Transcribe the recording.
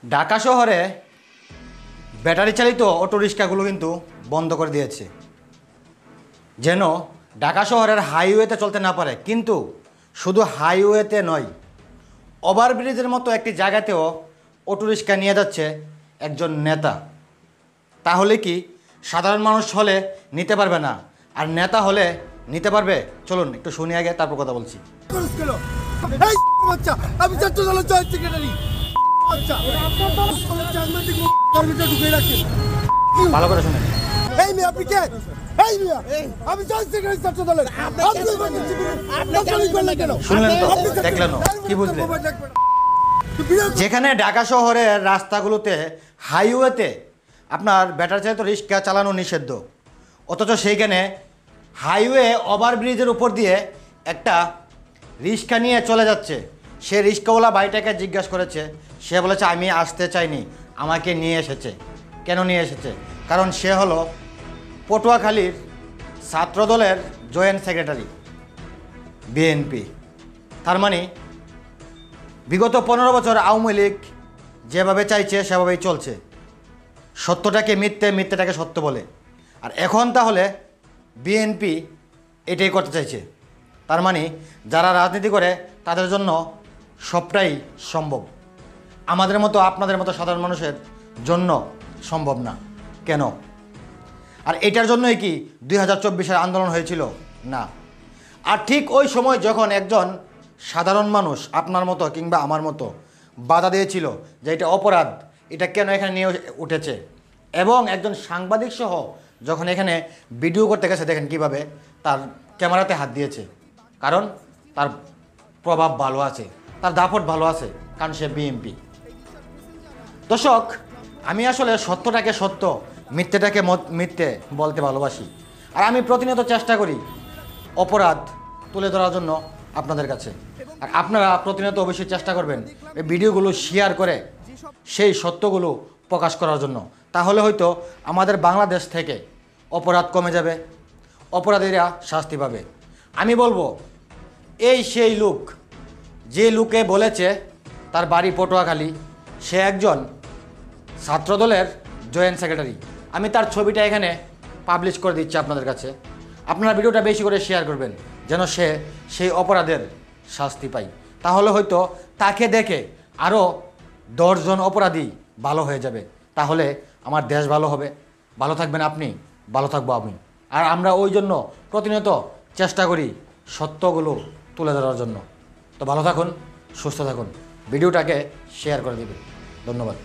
ঢাকা শহরে ব্যাটারি চালিত অটো রিক্সাগুলো কিন্তু বন্ধ করে দিয়েছে, যেন ঢাকা শহরের হাইওয়েতে চলতে না পারে। কিন্তু শুধু হাইওয়েতে নয়, ওভারব্রিজের মতো একটি জায়গাতেও অটো রিক্সা নিয়ে যাচ্ছে একজন নেতা। তাহলে কি সাধারণ মানুষ হলে নিতে পারবে না, আর নেতা হলে নিতে পারবে? চলুন একটু শুনি আগে, তারপর কথা বলছি। ভালো করে শুনেন। শুনলেন তো, দেখলেন কি বুঝলেন? যেখানে ঢাকা শহরের রাস্তাগুলোতে হাইওয়েতে আপনার ব্যাটারি চালিত রিক্সা চালানো নিষিদ্ধ, অথচ সেইখানে হাইওয়ে ওভারব্রিজের উপর দিয়ে একটা রিক্সা নিয়ে চলে যাচ্ছে। সে রিক্সাওয়ালা ভাইটাকে জিজ্ঞাসা করেছে, সে বলেছে আমি আসতে চাইনি, আমাকে নিয়ে এসেছে। কেন নিয়ে এসেছে? কারণ সে হলো পটুয়াখালীর ছাত্রদলের জয়েন্ট সেক্রেটারি বিএনপি। তার মানে বিগত 15 বছর আওয়ামী লীগ যেভাবে চাইছে সেভাবেই চলছে। সত্যটাকে মিথ্যে, মিথ্যেটাকে সত্য বলে। আর এখন তাহলে বিএনপি এটাই করতে চাইছে। তার মানে যারা রাজনীতি করে তাদের জন্য সবটাই সম্ভব, আমাদের মতো আপনাদের মতো সাধারণ মানুষের জন্য সম্ভব না। কেন? আর এটার জন্যই কি 2024-এর আন্দোলন হয়েছিল? না। আর ঠিক ওই সময় যখন একজন সাধারণ মানুষ আপনার মতো কিংবা আমার মতো বাধা দিয়েছিল যে এটা অপরাধ, এটা কেন এখানে নিয়ে উঠেছে, এবং একজন সাংবাদিক সহ যখন এখানে ভিডিও করতে গেছে, দেখেন কিভাবে তার ক্যামেরাতে হাত দিয়েছে। কারণ তার প্রভাব ভালো আছে, তার দাপট ভালো আছে, কারণ সে বিএনপি। দর্শক, আমি আসলে সত্যটাকে সত্য, মিথ্যেটাকে মিথ্যে বলতে ভালোবাসি। আর আমি প্রতিনিয়ত চেষ্টা করি অপরাধ তুলে ধরার জন্য আপনাদের কাছে। আর আপনারা প্রতিনিয়ত অবশ্যই চেষ্টা করবেন এই ভিডিওগুলো শেয়ার করে সেই সত্যগুলো প্রকাশ করার জন্য। তাহলে হয়তো আমাদের বাংলাদেশ থেকে অপরাধ কমে যাবে, অপরাধীরা শাস্তি পাবে। আমি বলবো, এই সেই লোক যে লোকে বলেছে তার বাড়ি পটুয়াখালী, সে একজন ছাত্রদলের জয়েন্ট সেক্রেটারি। আমি তার ছবিটা এখানে পাবলিশ করে দিচ্ছি আপনাদের কাছে। আপনারা ভিডিওটা বেশি করে শেয়ার করবেন যেন সে সেই অপরাধের শাস্তি পায়। তাহলে হয়তো তাকে দেখে আরও 10 জন অপরাধী ভালো হয়ে যাবে। তাহলে আমার দেশ ভালো হবে, ভালো থাকবেন আপনি, ভালো থাকবো আমি। আর আমরা ওই জন্য প্রতিনিয়ত চেষ্টা করি সত্যগুলো তুলে ধরার জন্য। তো ভালো থাকুন, সুস্থ থাকুন, ভিডিওটাকে শেয়ার করে দেবেন। ধন্যবাদ।